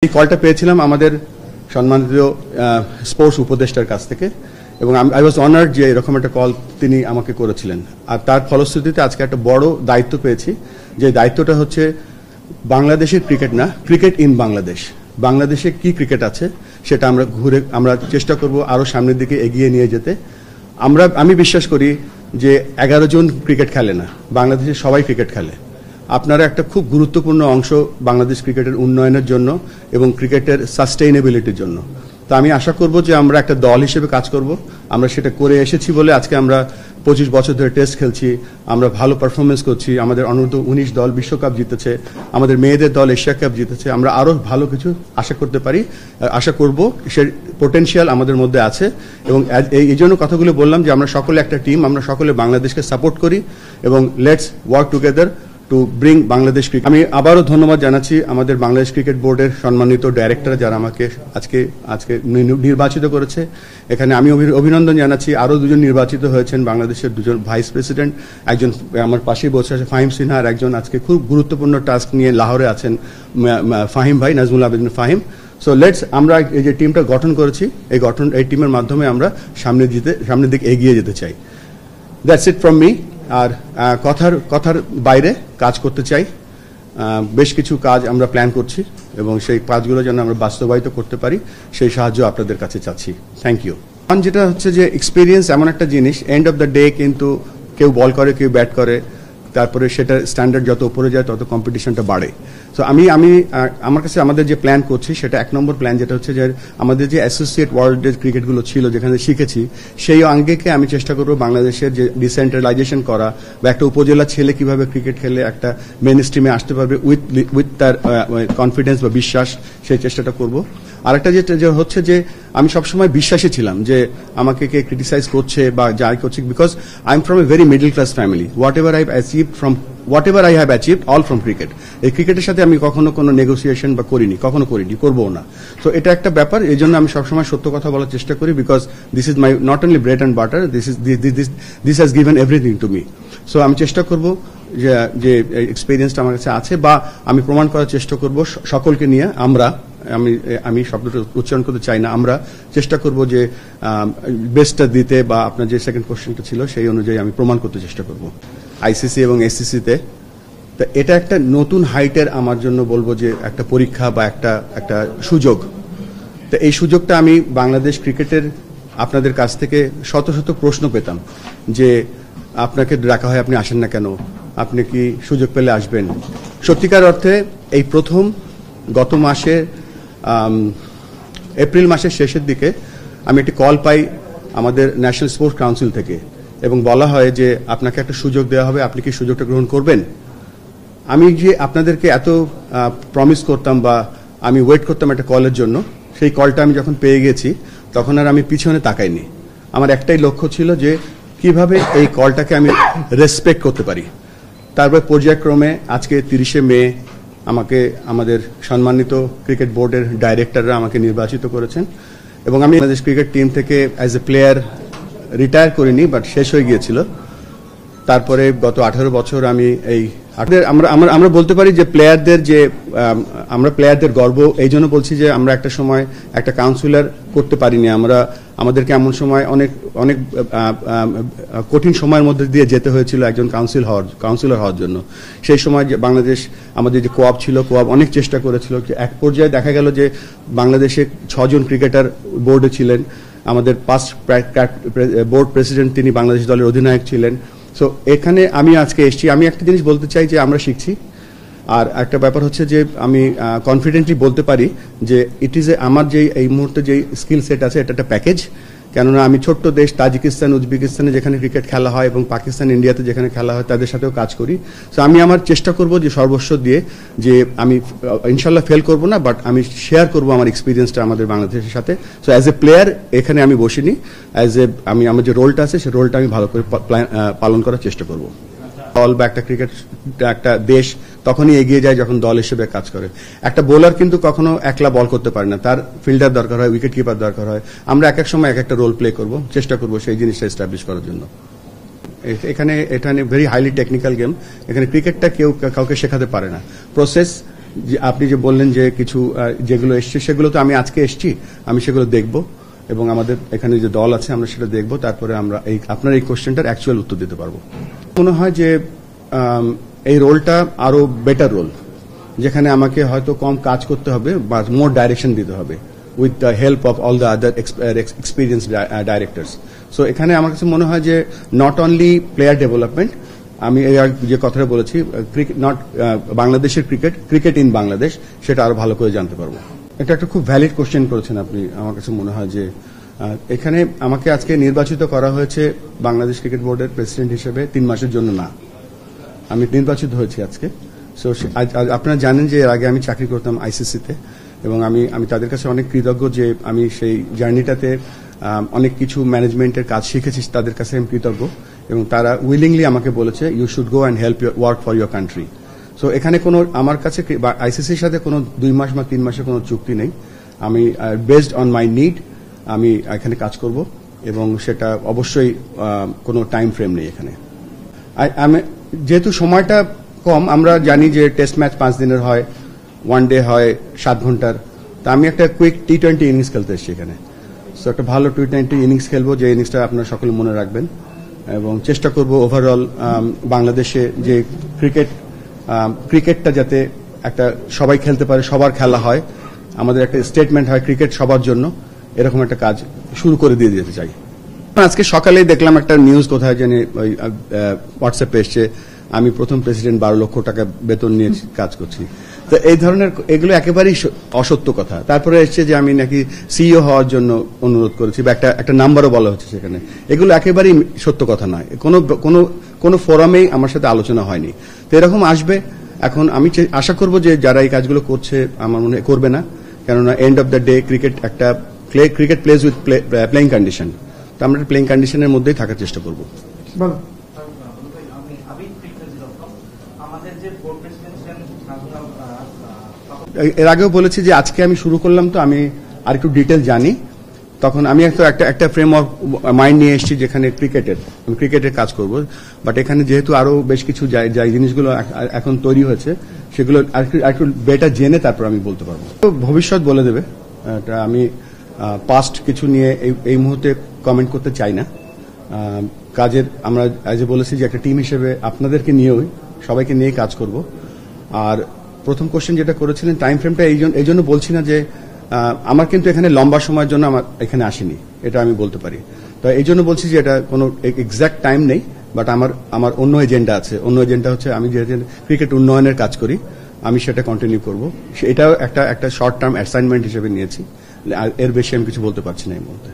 এই কলটা পেয়েছিলাম আমাদের সম্মানিত স্পোর্টস উপদেষ্টার কাছ থেকে এবং আই ওয়াজ অনার্ড যে এরকম একটা কল তিনি আমাকে করেছিলেন। আর তার ফলশ্রুতিতে আজকে একটা বড় দায়িত্ব পেয়েছি, যে দায়িত্বটা হচ্ছে বাংলাদেশের ক্রিকেট না, ক্রিকেট ইন বাংলাদেশ। বাংলাদেশে কি ক্রিকেট আছে সেটা আমরা চেষ্টা করব আরও সামনের দিকে এগিয়ে নিয়ে যেতে। আমি বিশ্বাস করি যে 11 জন ক্রিকেট খেলে না, বাংলাদেশে সবাই ক্রিকেট খেলে। আপনারা একটা খুব গুরুত্বপূর্ণ অংশ বাংলাদেশ ক্রিকেটের উন্নয়নের জন্য এবং ক্রিকেটের সাস্টেইনেবিলিটির জন্য। তো আমি আশা করব যে আমরা একটা দল হিসেবে কাজ করব। আমরা সেটা করে এসেছি বলে আজকে আমরা 25 বছর ধরে টেস্ট খেলছি, আমরা ভালো পারফরমেন্স করছি। আমাদের অনূর্ধ্ব-19 দল বিশ্বকাপ জিতেছে, আমাদের মেয়েদের দল এশিয়া কাপ জিতেছে। আমরা আরও ভালো কিছু আশা করতে পারি, আশা করব। সে পোটেনশিয়াল আমাদের মধ্যে আছে এবং এই জন্য কথাগুলো বললাম যে আমরা সকলে একটা টিম, আমরা সকলে বাংলাদেশকে সাপোর্ট করি এবং let's work together to bring Bangladesh cricket. আমি আবারও ধন্যবাদ জানাচ্ছি আমাদের বাংলাদেশ ক্রিকেট বোর্ডের সম্মানিত ডাইরেক্টর যারা আমাকে আজকে নির্বাচিত করেছে। এখানে আমি অভিনন্দন জানাচ্ছি। আরও দুজন নির্বাচিত হয়েছেন বাংলাদেশের, দুজন ভাইস প্রেসিডেন্ট, একজন আমার পাশেই বসে আছে ফাহিম সিনহা, আর একজন আজকে খুব গুরুত্বপূর্ণ টাস্ক নিয়ে লাহোরে আছেন ফাহিম ভাই, নাজমুল আবেদিন ফাহিম। সো লেটস আমরা এই যে টিমটা গঠন করেছি, এই টিমের মাধ্যমে আমরা সামনের দিকে এগিয়ে যেতে চাই। That's it from me. আর কথার বাইরে কাজ করতে চাই। বেশ কিছু কাজ আমরা প্ল্যান করছি এবং সেই কাজগুলো যেন আমরা বাস্তবায়িত করতে পারি সেই সাহায্য আপনাদের কাছে চাচ্ছি। Thank you. যেটা হচ্ছে যে এক্সপিরিয়েন্স এমন একটা জিনিস, এন্ড অফ দ্য ডে কিন্তু কেউ বল করে, কেউ ব্যাট করে, তারপরে সেটা স্ট্যান্ডার্ড যত উপরে যায় তত কম্পিটিশনটা বাড়ে। সো আমার কাছে আমাদের যে প্ল্যান করছি সেটা 1 নম্বর প্ল্যান, যেটা হচ্ছে যে আমাদের যে অ্যাসোসিয়েট ওয়ার্ল্ডের ক্রিকেটগুলো ছিল যেখানে শিখেছি, সেই আঙ্গিকে আমি চেষ্টা করব বাংলাদেশের যে ডিসেন্ট্রালাইজেশন করা বা একটা উপজেলা ছেলে কিভাবে ক্রিকেট খেলে একটা মেন স্ট্রিমে আসতে পারবে উইথ তার কনফিডেন্স বা বিশ্বাস, সেই চেষ্টাটা করব। আরেকটা যেটা হচ্ছে যে আমি সবসময় বিশ্বাসী ছিলাম যে আমাকে কে ক্রিটিসাইজ করছে বা যাই করছে, because I am from a very middle class family. What ever I have achieved all from cricket. এই ক্রিকেটের সাথে আমি কখনো কোনো নেগোসিয়েশন বা করিনি, করবও না। সো এটা একটা ব্যাপার, এই জন্য আমি সবসময় সত্য কথা বলার চেষ্টা করি, because this is my not only bread and butter, this has given everything to me. So আমি চেষ্টা করব যে এক্সপিরিয়েন্সটা আমার কাছে আছে বা আমি প্রমাণ করার চেষ্টা করব সকলকে নিয়ে। আমি শব্দটা উচ্চারণ করতে চাই না, আমরা চেষ্টা করব যে বেস্টটা দিতে, বা আপনার যে সেকেন্ড কোশ্চেনটা ছিল সেই অনুযায়ী আমি প্রমাণ করতে চেষ্টা করব আইসিসি এবং এসসিসিতে। তো এটা একটা নতুন হাইটের আমার জন্য বলবো যে একটা পরীক্ষা বা একটা সুযোগ। তো এই সুযোগটা আমি বাংলাদেশ ক্রিকেটের আপনাদের কাছ থেকে শত শত প্রশ্ন পেতাম যে আপনাকে ডাকা হয়, আপনি আসেন না কেন, আপনি কি সুযোগ পেলে আসবেন। সত্যিকার অর্থে এই প্রথম গত মাসে এপ্রিল মাসের শেষের দিকে আমি একটি কল পাই আমাদের ন্যাশনাল স্পোর্টস কাউন্সিল থেকে এবং বলা হয় যে আপনাকে একটা সুযোগ দেওয়া হবে, আপনি কি সুযোগটা গ্রহণ করবেন। আমি যে আপনাদেরকে এত প্রমিস করতাম বা আমি ওয়েট করতাম একটা কলের জন্য, সেই কলটা আমি যখন পেয়ে গেছি তখন আর আমি পিছনে তাকাইনি। আমার একটাই লক্ষ্য ছিল যে কিভাবে এই কলটাকে আমি রেসপেক্ট করতে পারি। তারপর পর্যায়ক্রমে আজকে 30শে মে আমাদের সম্মানিত ক্রিকেট বোর্ডের ডাইরেক্টররা আমাকে নির্বাচিত করেছেন এবং আমি বাংলাদেশ ক্রিকেট টিম থেকে অ্যাজ এ প্লেয়ার রিটায়ার করিনি, বাট শেষ হয়ে গিয়েছিল। তারপরে গত 18 বছর আমি আমরা বলতে পারি যে আমরা প্লেয়ারদের গর্ব এই জন্য বলছি যে আমরা একটা সময় একটা কাউন্সিলর করতে পারিনি। আমাদেরকে এমন সময় অনেক কঠিন সময়ের মধ্যে দিয়ে যেতে হয়েছিল একজন কাউন্সিলর হওয়ার জন্য। সেই সময় যে বাংলাদেশ আমাদের যে কোয়াব ছিল, কোয়াব অনেক চেষ্টা করেছিল। এক পর্যায়ে দেখা গেল যে বাংলাদেশে 6 জন ক্রিকেটার বোর্ডে ছিলেন। আমাদের পাস্ট বোর্ড প্রেসিডেন্ট তিনি বাংলাদেশ দলের অধিনায়ক ছিলেন। সো এখানে আমি আজকে এসেছি, আমি একটা জিনিস বলতে চাই যে আমরা শিখছি। আর একটা ব্যাপার হচ্ছে যে আমি কনফিডেন্টলি বলতে পারি যে ইট ইজ আমার যে এই মুহূর্তে যে স্কিল সেট আছে এটা একটা প্যাকেজ। কেননা আমি ছোট্ট দেশ তাজিকিস্তান, উজবেকিস্তানে যেখানে ক্রিকেট খেলা হয় এবং পাকিস্তান, ইন্ডিয়াতে যেখানে খেলা হয় তাদের সাথেও কাজ করি। সো আমি আমার চেষ্টা করব যে সর্বস্ব দিয়ে, যে আমি ইনশাল্লাহ ফেল করব না, বাট আমি শেয়ার করব আমার এক্সপিরিয়েন্সটা আমাদের বাংলাদেশের সাথে। সো অ্যাজ এ প্লেয়ার এখানে আমি বসিনি, আমার যে রোলটা আছে সেই রোলটা আমি ভালো করে পালন করার চেষ্টা করব। দল বা একটা দেশ তখনই এগিয়ে যায় যখন দল হিসেবে কাজ করে। একটা বোলার কিন্তু কখনো একলা বল করতে পারে না, তার ফিল্ডার দরকার হয়, উইকেট কিপার দরকার হয়। আমরা এক সময় একটা রোল প্লে করব, চেষ্টা করব সেই জিনিসটা এস্টাবলিশ করার জন্য। এটা ভেরি হাইলি টেকনিক্যাল গেম। এখানে ক্রিকেটটা কেউ কাউকে শেখাতে পারে না। প্রসেস যে আপনি যে বললেন যে কিছু যেগুলো এসছে সেগুলো তো আমি আজকে এসছি, আমি সেগুলো দেখব এবং আমাদের এখানে যে দল আছে আমরা সেটা দেখব, তারপরে আমরা আপনার এই কোশ্চেনটার অ্যাকচুয়াল উত্তর দিতে পারবো। মনে হয় যে এই রোলটা আরো বেটার রোল, যেখানে আমাকে হয়তো কম কাজ করতে হবে বা মোর ডাইরেকশন দিতে হবে with the help of all the other experience directors. So এখানে আমার কাছে মনে হয় যে নট অনলি প্লেয়ার ডেভেলপমেন্ট, আমি যে কথাটা বলেছি নট বাংলাদেশের ক্রিকেট ইন বাংলাদেশ, সেটা আরো ভালো করে জানতে পারবো। এটা একটা খুব ভ্যালিড কোশ্চেন করেছেন আপনি। আমার কাছে মনে হয় যে এখানে আমাকে আজকে নির্বাচিত করা হয়েছে বাংলাদেশ ক্রিকেট বোর্ডের প্রেসিডেন্ট হিসেবে 3 মাসের জন্য না, আমি নির্বাচিত হয়েছি আজকে। সো আপনারা জানেন যে এর আগে আমি চাকরি করতাম আইসিসিতে এবং আমি তাদের কাছে অনেক কৃতজ্ঞ যে আমি সেই জার্নিটাতে অনেক কিছু ম্যানেজমেন্টের কাজ শিখেছি, তাদের কাছে আমি কৃতজ্ঞ এবং তারা উইলিংলি আমাকে বলেছে you should go and help work for your country. So এখানে কোনো আমার কাছে আইসিসির সাথে কোনো 2 মাস বা 3 মাসের কোনো চুক্তি নেই। আমি বেসড অন মাই নিড আমি এখানে কাজ করব এবং সেটা অবশ্যই কোনো টাইম ফ্রেম নেই এখানে। যেহেতু সময়টা কম, আমরা জানি যে টেস্ট ম্যাচ 5 দিনের হয়, ওয়ান ডে হয় 7 ঘন্টার, তা আমি একটা কুইক T20 ইনিংস খেলতে এসেছি এখানে। সো একটা ভালো T20 ইনিংস খেলবো, যে ইনিংসটা আপনারা সকলে মনে রাখবেন এবং চেষ্টা করব ওভারঅল বাংলাদেশে যে ক্রিকেটটা যাতে একটা সবাই খেলতে পারে, সবার খেলা হয়, আমাদের একটা স্টেটমেন্ট হয় ক্রিকেট সবার জন্য, এরকম একটা কাজ শুরু করে দিয়ে যেতে চাই। আজকে সকালেই দেখলাম একটা নিউজ কোথায় জানি ওই হোয়াটসঅ্যাপে এসছে আমি প্রথম প্রেসিডেন্ট 12 লক্ষ টাকা বেতন নিয়ে কাজ করছি। তো এই ধরনের এগুলো একেবারেই অসত্য কথা। তারপরে এসছে যে আমি নাকি সিইও হওয়ার জন্য অনুরোধ করেছি বা একটা নাম্বারও বলা হচ্ছে সেখানে। এগুলো একেবারেই সত্য কথা নয়, কোনো ফোরামেই আমার সাথে আলোচনা হয়নি। তো এরকম আসবে। এখন আমি আশা করব যে যারা এই কাজগুলো করছে আমার মনে করবে না, কেননা end of the day cricket plays with playing condition. তো আমরা প্লেইং কন্ডিশনের মধ্যেই থাকার চেষ্টা করব। এর আগেও বলেছি যে আজকে আমি শুরু করলাম, তো আমি আর একটু ডিটেল জানি। তখন আমি একটা ফ্রেম অফ মাইন্ড নিয়ে এসেছি যেখানে ক্রিকেটের কাজ করব। বাট এখানে যেহেতু আরো বেশ কিছু যাই জিনিসগুলো এখন তৈরি হয়েছে, সেগুলো একটু বেটার জেনে তারপর আমি বলতে পারবো। তো ভবিষ্যৎ বলে দেবে। আমি পাস্ট কিছু নিয়ে এই মুহূর্তে কমেন্ট করতে চাই না। কাজের আমরা আজ বলেছি যে একটা টিম হিসেবে আপনাদেরকে নিয়েই সবাইকে নিয়ে কাজ করব। আর প্রথম কোশ্চেন যেটা করেছিলেন টাইম ফ্রেমটা এই জন্য বলছি না যে আমার কিন্তু এখানে লম্বা সময়ের জন্য আমার এখানে আসেনি, এটা আমি বলতে পারি। তো এই জন্য বলছি যে এটা কোনো এক্সাক্ট টাইম নেই, বাট আমার অন্য এজেন্ডা আছে। অন্য এজেন্ডা হচ্ছে আমি যেহেতু ক্রিকেট উন্নয়নের কাজ করি, আমি সেটা কন্টিনিউ করব। এটাও একটা শর্ট টার্ম অ্যাসাইনমেন্ট হিসেবে নিয়েছি। এর বেশি আমি কিছু বলতে পারছি না এই মুহূর্তে।